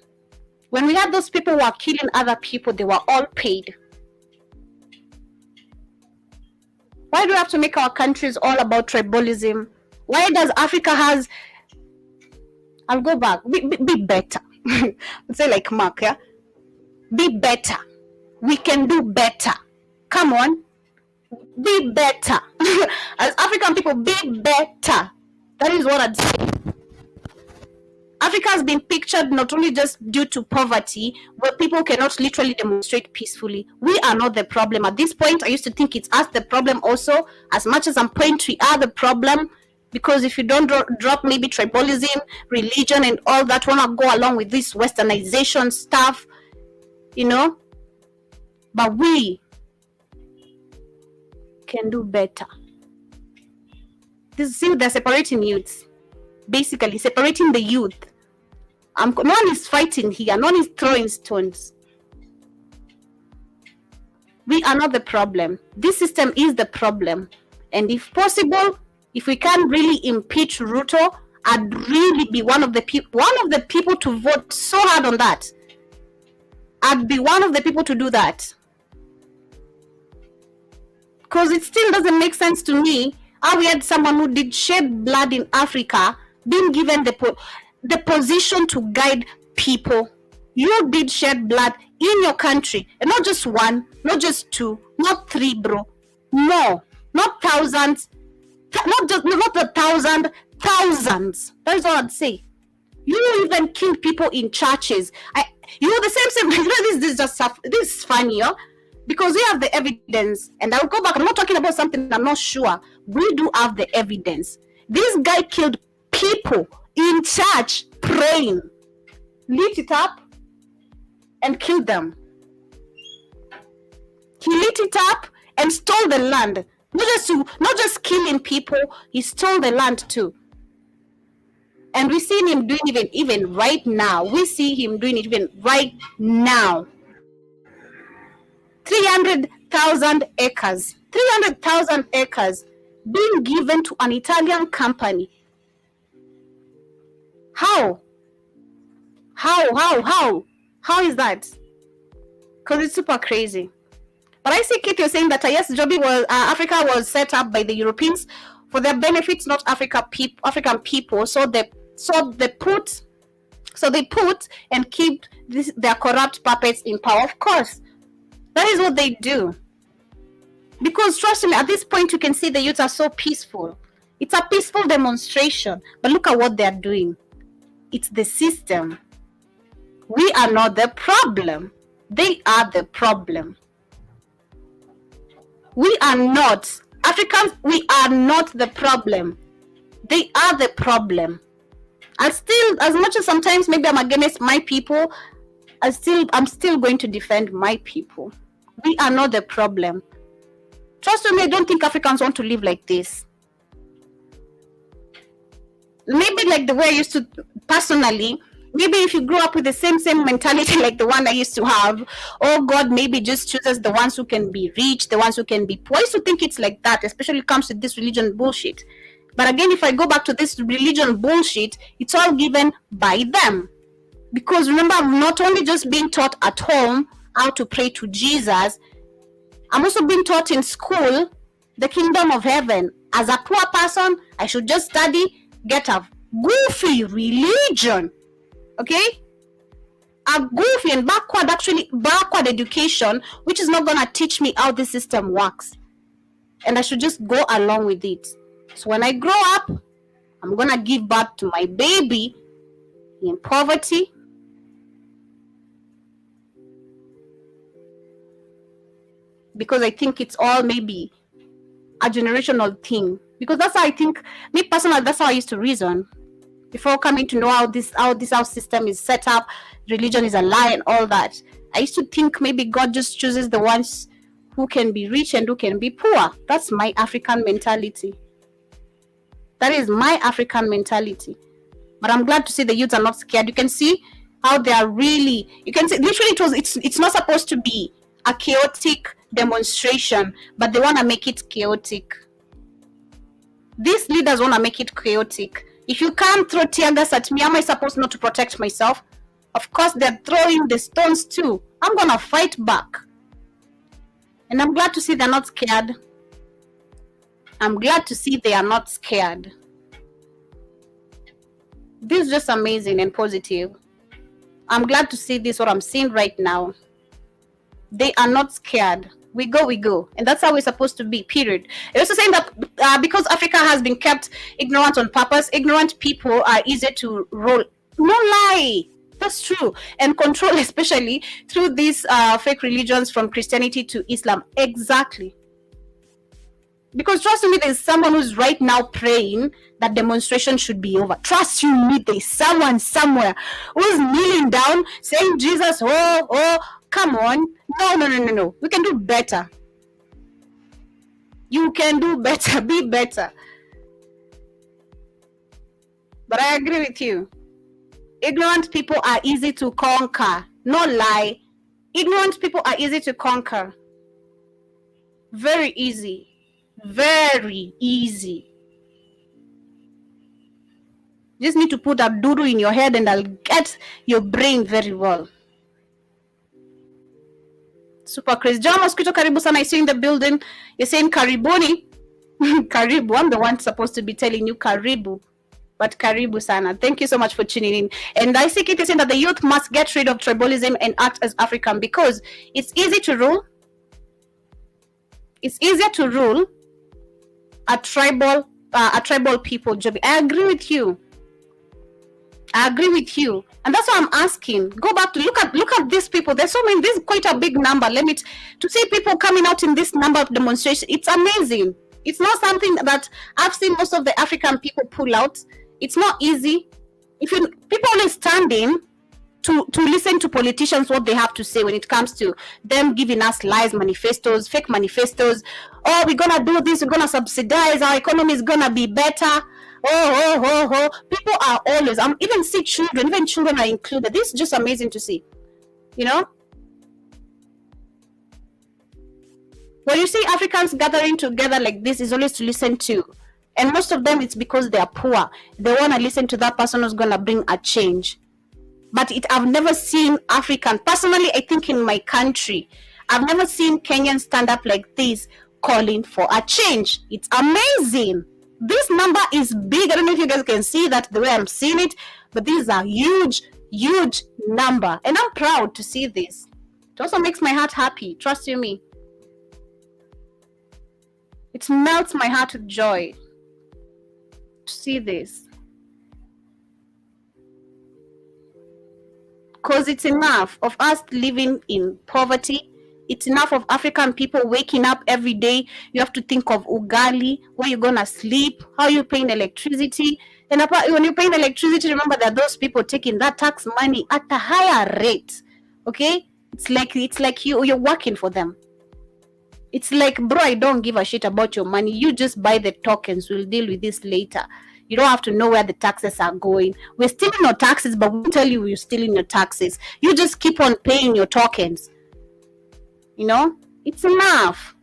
[SPEAKER 1] When we had those people who were killing other people, they were all paid. Why do we have to make our countries all about tribalism? Why does Africa has... I'll go back. Be better. Say like Mark, yeah? Be better. We can do better. Come on. Be better. As African people, be better. That is what I'd say. Africa has been pictured not only just due to poverty, where people cannot literally demonstrate peacefully. We are not the problem. At this point, I used to think it's us the problem also. As much as I'm pointing, we are the problem. Because if you don't drop maybe tribalism, religion, and all that, want to go along with this westernization stuff, you know. But we can do better. See, they're separating youths. Basically, separating the youth. No one is fighting here. No one is throwing stones. We are not the problem. This system is the problem. And if possible, if we can really impeach Ruto, I'd really be one of the people to vote so hard on that. I'd be one of the people to do that. Because it still doesn't make sense to me how we had someone who did shed blood in Africa being given the position to guide people. You did shed blood in your country, and not just one, not just two, not three, bro. No, not thousands, not the thousands. That's all I'd say. You even killed people in churches. The same. This is funny, yeah? Because we have the evidence, and I'll go back. I'm not talking about something I'm not sure. We do have the evidence. This guy killed people in church praying, lit it up and killed them. He lit it up and stole the land. Not just killing people, he stole the land too. And we see him doing even right now. We see him doing it even right now. 300,000 acres. 300,000 acres being given to an Italian company. How? How is that? Because it's super crazy. But I see Kate, you're saying that yes, Africa was set up by the Europeans for their benefits, not African people. So they put and keep their corrupt puppets in power. Of course, that is what they do. Because trust me, at this point you can see the youths are so peaceful. It's a peaceful demonstration. But look at what they're doing. It's the system. We are not the problem. They are the problem. We are not. Africans, we are not the problem. They are the problem. I still, as much as sometimes maybe I'm against my people, I'm still going to defend my people. We are not the problem. Trust me, I don't think Africans want to live like this. maybe like the way I used to personally, maybe if you grow up with the same mentality like the one I used to have, oh God maybe just chooses the ones who can be rich, the ones who can be poor. I used to think it's like that, especially comes with this religion bullshit. But again, if I go back to this religion bullshit, it's all given by them. Because remember, I'm not only just being taught at home how to pray to Jesus, I'm also being taught in school the kingdom of heaven. As a poor person, I should just study, get a goofy religion, okay? A goofy and backward education, which is not going to teach me how this system works. And I should just go along with it. So when I grow up, I'm going to give birth to my baby in poverty, because I think it's all maybe a generational thing. Because that's how I think, me personally, that's how I used to reason before coming to know how this system is set up. Religion is a lie and all that. I used to think maybe God just chooses the ones who can be rich and who can be poor. That's my African mentality. That is my African mentality. But I'm glad to see the youths are not scared. You can see how they are really, you can see literally it's not supposed to be a chaotic demonstration, but they want to make it chaotic. These leaders want to make it chaotic. If you can't throw tear gas at me, am I supposed not to protect myself? Of course, they're throwing the stones too. I'm going to fight back. And I'm glad to see they're not scared. I'm glad to see they are not scared. This is just amazing and positive. I'm glad to see this, what I'm seeing right now. They are not scared. We go. And that's how we're supposed to be, period. They're also saying that because Africa has been kept ignorant on purpose, ignorant people are easy to roll. No lie. That's true. And control, especially through these fake religions from Christianity to Islam. Exactly. Because trust me, there's someone who's right now praying that demonstration should be over. Trust you me, there's someone somewhere who's kneeling down saying, Jesus, oh, come on. No. We can do better. You can do better. Be better. But I agree with you. Ignorant people are easy to conquer. No lie. Ignorant people are easy to conquer. Very easy. Very easy. You just need to put a doodle in your head and I'll get your brain very well. Super crazy. John Mosquito, karibu sana. I see you in the building. You're saying Karibuni. Karibu. I'm the one supposed to be telling you Karibu. But karibu sana. Thank you so much for tuning in. And I see Kitty saying that the youth must get rid of tribalism and act as African because it's easy to rule. It's easier to rule a tribal people, Joby. I agree with you. And that's why I'm asking. Go back to look at these people. There's so many. This is quite a big number. To see people coming out in this number of demonstrations, it's amazing. It's not something that I've seen most of the African people pull out. It's not easy. People only standing to listen to politicians, what they have to say when it comes to them giving us lies, manifestos, fake manifestos. Oh, we're gonna do this, we're gonna subsidize, our economy is gonna be better. Oh. People are always, even see children, even children are included. This is just amazing to see. You know? When you see Africans gathering together like this, is always to listen to. And most of them, it's because they are poor. They want to listen to that person who's going to bring a change. But I've never seen African, personally, I think in my country, I've never seen Kenyans stand up like this calling for a change. It's amazing. This number is big. I don't know if you guys can see that the way I'm seeing it, but this is a huge, huge number. And I'm proud to see this. It also makes my heart happy. Trust you me. It melts my heart with joy to see this. Because it's enough of us living in poverty. It's enough of African people waking up every day. You have to think of ugali, where you're going to sleep, how you're paying electricity. And when you're paying electricity, remember that those people taking that tax money at a higher rate. Okay? It's like you're working for them. It's like, bro, I don't give a shit about your money. You just buy the tokens. We'll deal with this later. You don't have to know where the taxes are going. We're stealing your taxes, but we tell you we're stealing your taxes. You just keep on paying your tokens. You know, it's enough.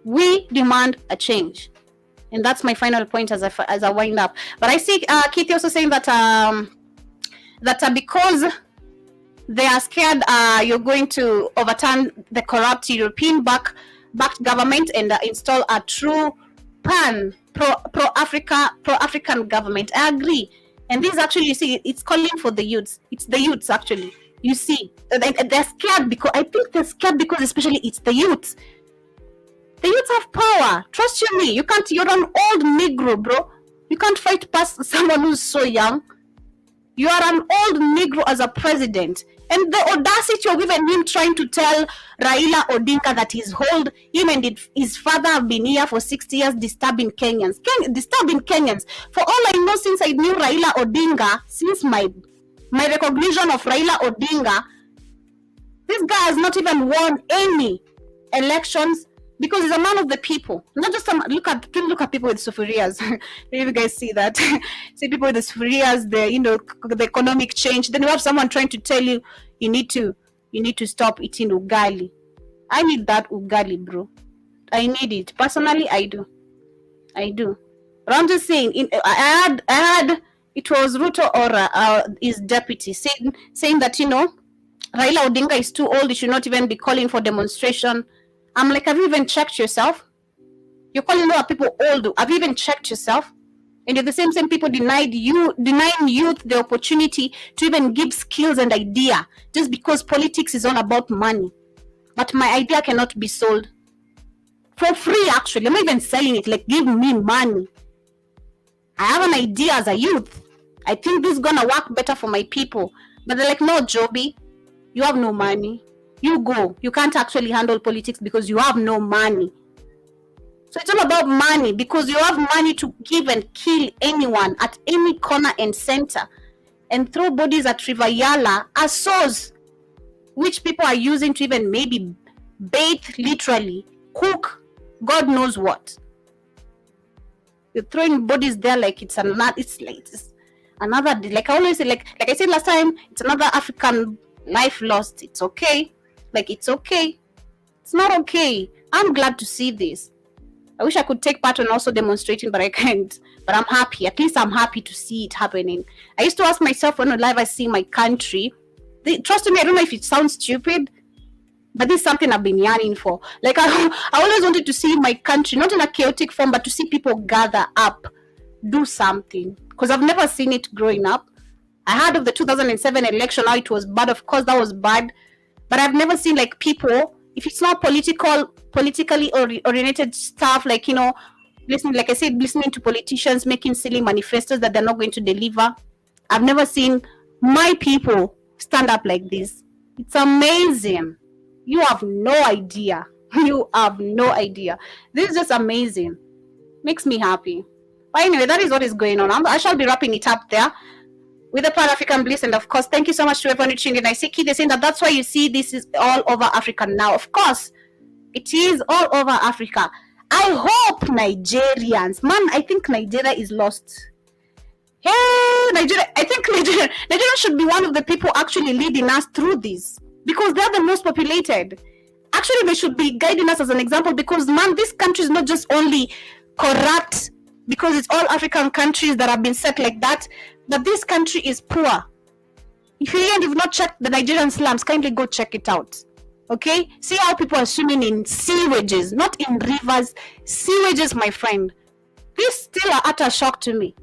[SPEAKER 1] We demand a change. And that's my final point as I wind up. But I see Keith also saying that because they are scared you're going to overturn the corrupt European-backed government and install a true pro-African government. I agree. And this actually, you see, it's calling for the youths. It's the youths, actually. You see, they're scared because, I think they're scared because especially it's the youths. The youths have power. Trust you me. You're an old Negro, bro. You can't fight past someone who's so young. You are an old Negro as a president. And the audacity of even him trying to tell Raila Odinga that him and his father have been here for 60 years disturbing Kenyans. For all I know, since I knew Raila Odinga, since my recognition of Raila Odinga, this guy has not even won any elections because he's a man of the people. Not just look at people with sufurias. If you guys see that, see people with the sufurias, the economic change. Then you have someone trying to tell you you need to stop eating ugali. I need that ugali, bro. I need it personally. I do. But I'm just saying. I had it was Ruto or his deputy saying that Raila Odinga is too old. He should not even be calling for demonstration. I'm like, have you even checked yourself? You're calling other people old. Have you even checked yourself? And you're the same people denying youth the opportunity to even give skills and idea just because politics is all about money. But my idea cannot be sold for free, actually. I'm not even selling it. Like, give me money. I have an idea as a youth. I think this is going to work better for my people. But they're like, no, Joby, you have no money. You go. You can't actually handle politics because you have no money. So it's all about money because you have money to give and kill anyone at any corner and center and throw bodies at River Yala as swords, which people are using to even maybe bathe, literally, cook, God knows what. You're throwing bodies there like it's another, like I always say, like I said last time, it's another African life lost. It's okay. Like, it's okay. It's not okay. I'm glad to see this. I wish I could take part in also demonstrating, but I can't. But I'm happy. At least I'm happy to see it happening. I used to ask myself when live I see my country. Trust me, I don't know if it sounds stupid, but this is something I've been yearning for. Like, I always wanted to see my country, not in a chaotic form, but to see people gather up, do something. Because I've never seen it growing up. I heard of the 2007 election, how it was bad. Of course, that was bad. But I've never seen like people, if it's not politically oriented stuff, like, listening, like I said, listening to politicians making silly manifestos that they're not going to deliver. I've never seen my people stand up like this. It's amazing. You have no idea. You have no idea. This is just amazing. Makes me happy. But anyway, that is what is going on. I shall be wrapping it up there with the Pan-African Bliss. And of course, thank you so much to everyone who tuned in. I see Keith saying that's why you see this is all over Africa now. Of course, it is all over Africa. I hope Nigerians, man, I think Nigeria is lost. Hey, Nigeria, I think Nigeria should be one of the people actually leading us through this because they're the most populated. Actually, they should be guiding us as an example because, man, this country is not just only corrupt because it's all African countries that have been set like that, but this country is poor. If you've not checked the Nigerian slums, kindly go check it out. Okay? See how people are swimming in sewages, not in rivers, sewages, my friend. This still are utter shock to me.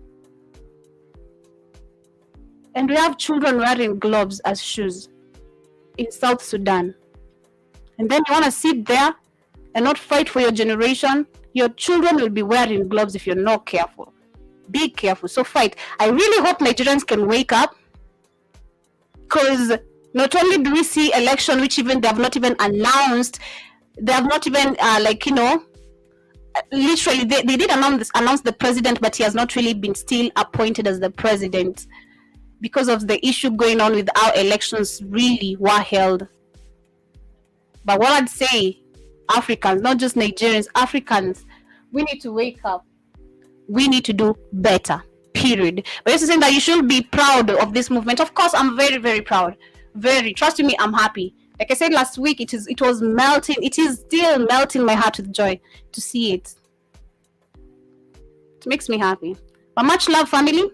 [SPEAKER 1] And we have children wearing gloves as shoes in South Sudan. And then you want to sit there and not fight for your generation? Your children will be wearing gloves if you're not careful. Be careful. So fight. I really hope Nigerians can wake up, because not only do we see election, which even they have not even announced, they have not even literally they did announce the president, but he has not really been still appointed as the president because of the issue going on with our elections really were held. But what I'd say, Africans, not just Nigerians, Africans, we need to wake up. we need to do better, period. But you're saying that you should be proud of this movement. Of course, I'm very, very proud. Very, trust me, I'm happy. Like I said last week, it was melting. It is still melting my heart with joy to see it. It makes me happy. But much love, family.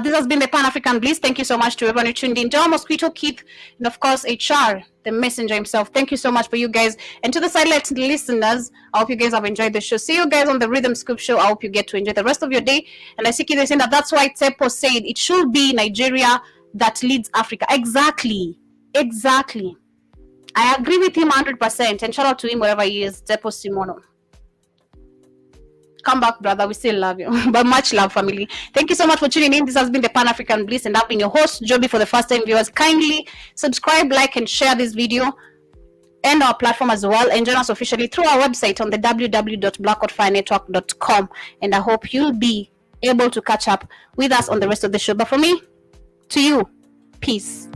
[SPEAKER 1] This has been the Pan-African Bliss. Thank you so much to everyone who tuned in. John Mosquito, Keith, and of course, HR, the messenger himself. Thank you so much for you guys. And to the silent listeners, I hope you guys have enjoyed the show. See you guys on the Rhythm Scoop show. I hope you get to enjoy the rest of your day. And I see Keith saying that's why Tsepo said it should be Nigeria that leads Africa. Exactly. I agree with him 100%. And shout out to him wherever he is, Tsepo Simono. Come back, brother. We still love you. But much love, family. Thank you so much for tuning in. This has been the Pan-African Bliss, and I've been your host, Joby. For the first time viewers, kindly subscribe, like, and share this video and our platform as well. And join us officially through our website on the www.blackoutfirenetwork.com. And I hope you'll be able to catch up with us on the rest of the show. But for me, to you, peace.